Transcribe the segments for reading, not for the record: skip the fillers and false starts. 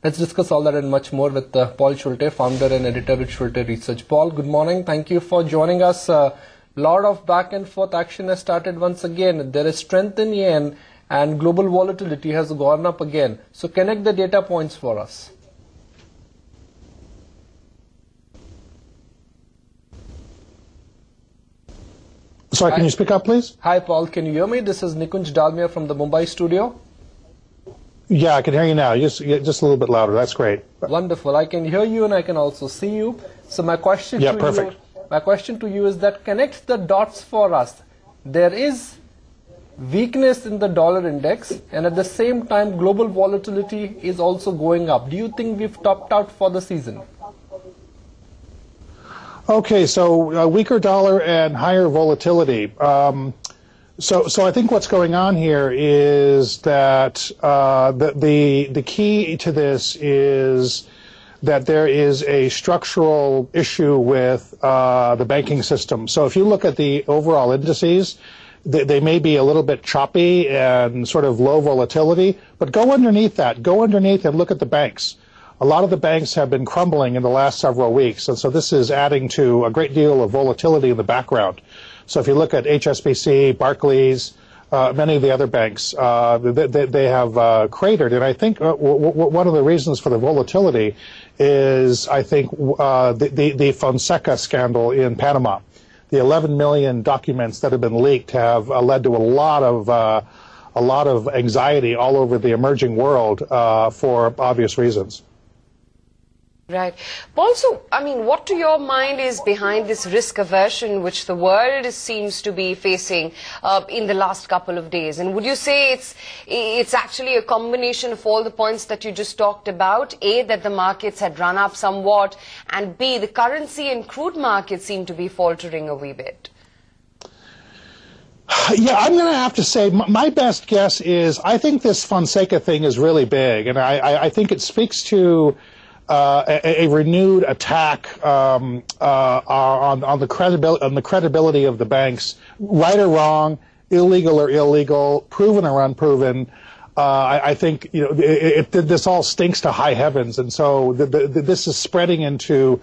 Let's discuss all that and much more with Paul Schulte, founder and editor with Schulte Research. Paul, good morning. Thank you for joining us. Lot of back and forth action has started once again. There is strength in yen and global volatility has gone up again. So connect the data points for us. Sorry, can you speak up, please? Hi, Paul. Can you hear me? This is Nikunj Dalmia from the Mumbai studio. Yeah, I can hear you now. Just a little bit louder. That's great. Wonderful. I can hear you and I can also see you. So my question to you is that connect the dots for us. There is weakness in the dollar index and at the same time global volatility is also going up. Do you think we've topped out for the season? Okay, so a weaker dollar and higher volatility. So I think what's going on here is that the key to this is that there is a structural issue with the banking system. So if you look at the overall indices, they may be a little bit choppy and sort of low volatility, but go underneath that. Go underneath and look at the banks. A lot of the banks have been crumbling in the last several weeks, and so this is adding to a great deal of volatility in the background. So if you look at HSBC, Barclays, many of the other banks, they have cratered. And I think one of the reasons for the volatility is, I think, the Fonseca scandal in Panama. The 11 million documents that have been leaked have led to a lot of anxiety all over the emerging world for obvious reasons. Right. Also, I mean, what to your mind is behind this risk aversion which the world seems to be facing in the last couple of days? And would you say it's actually a combination of all the points that you just talked about? A, that the markets had run up somewhat, and B, the currency and crude markets seem to be faltering a wee bit. Yeah, I'm going to have to say my best guess is I think this Fonseca thing is really big, and I think it speaks to a renewed attack on the credibility of the banks, right or wrong, illegal or illegal, proven or unproven. I think this all stinks to high heavens, and so this is spreading into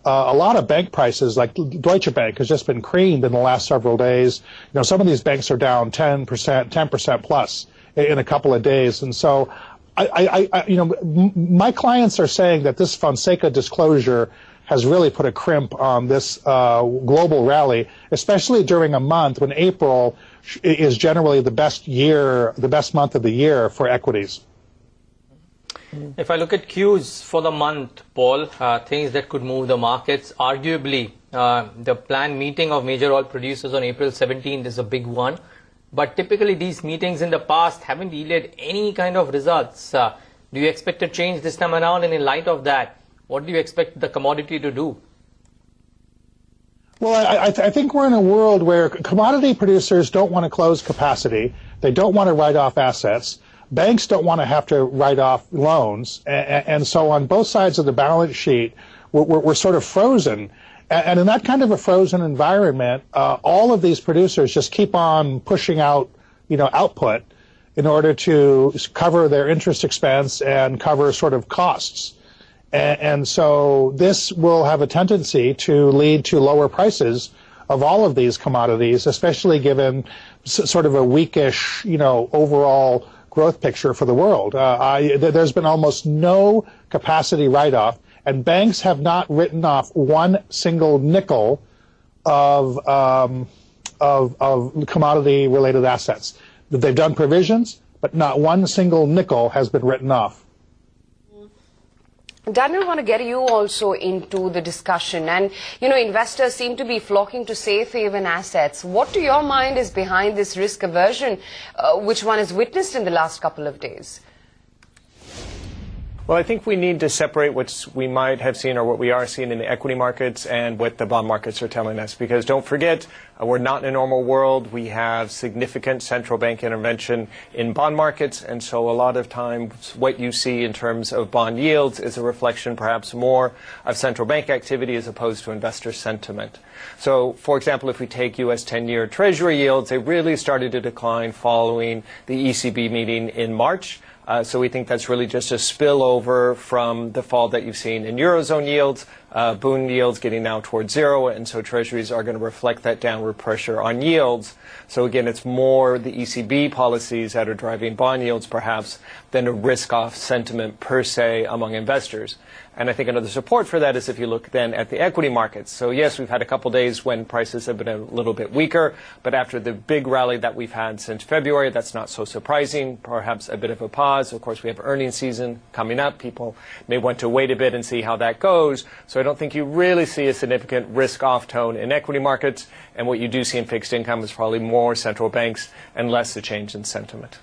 a lot of bank prices. Like Deutsche Bank has just been creamed in the last several days. Some of these banks are down 10% plus in a couple of days, and so. My clients are saying that this Fonseca disclosure has really put a crimp on this global rally, especially during a month when April is generally the best month of the year for equities. If I look at cues for the month, Paul, things that could move the markets, arguably the planned meeting of major oil producers on April 17th is a big one. But typically these meetings in the past haven't yielded any kind of results. Do you expect a change this time around? And in light of that, what do you expect the commodity to do? Well, I think we're in a world where commodity producers don't want to close capacity. They don't want to write off assets. Banks don't want to have to write off loans. And so on both sides of the balance sheet, we're sort of frozen. And in that kind of a frozen environment, all of these producers just keep on pushing out, output in order to cover their interest expense and cover sort of costs. And so this will have a tendency to lead to lower prices of all of these commodities, especially given sort of a weakish, overall growth picture for the world. There's been almost no capacity write-off. And banks have not written off one single nickel of commodity-related assets. They've done provisions, but not one single nickel has been written off. Daniel, I want to get you also into the discussion. And, investors seem to be flocking to safe haven assets. What, to your mind, is behind this risk aversion, which one has witnessed in the last couple of days? Well, I think we need to separate what we might have seen or what we are seeing in the equity markets and what the bond markets are telling us. Because don't forget, we're not in a normal world. We have significant central bank intervention in bond markets. And so a lot of times what you see in terms of bond yields is a reflection perhaps more of central bank activity as opposed to investor sentiment. So, for example, if we take U.S. 10-year Treasury yields, they really started to decline following the ECB meeting in March. So we think that's really just a spillover from the fall that you've seen in Eurozone yields, bond yields getting now towards zero, and so treasuries are going to reflect that downward pressure on yields. So again, it's more the ECB policies that are driving bond yields perhaps than a risk-off sentiment per se among investors. And I think another support for that is if you look then at the equity markets. So yes, we've had a couple days when prices have been a little bit weaker, but after the big rally that we've had since February, that's not so surprising, perhaps a bit of a pause. Of course, we have earnings season coming up. People may want to wait a bit and see how that goes. So I don't think you really see a significant risk-off tone in equity markets. And what you do see in fixed income is probably more central banks and less a change in sentiment.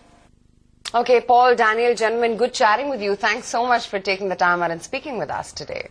Okay, Paul, Daniel, gentlemen, good chatting with you. Thanks so much for taking the time out and speaking with us today.